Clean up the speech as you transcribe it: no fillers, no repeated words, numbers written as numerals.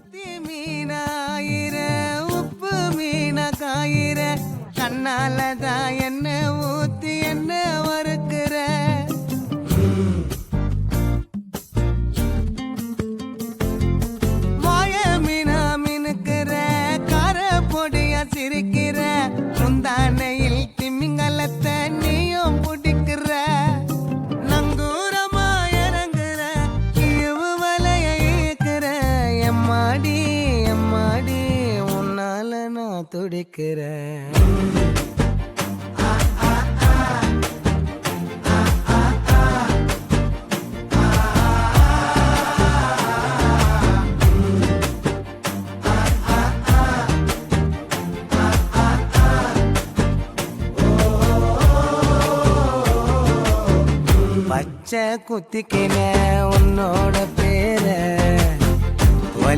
மத்தி மீனாயிர உப்பு மீன காயிர கண்ணாலதான் என்ன ஊத்தி என்ன வறுக்கிற மாய மீனா மினுக்கிற கார பொடிய சிரிக்கிற முந்தானையில் திமிங்கலத்தை நீயும் பிடிக்கிற நங்கூரமா இறங்குற இவு வலைய இழுக்கிற எம்மாடி எம்மாடி உன்னால நான் துடிக்கிறேன் பச்சை குத்திக்கின உன்னோட பேர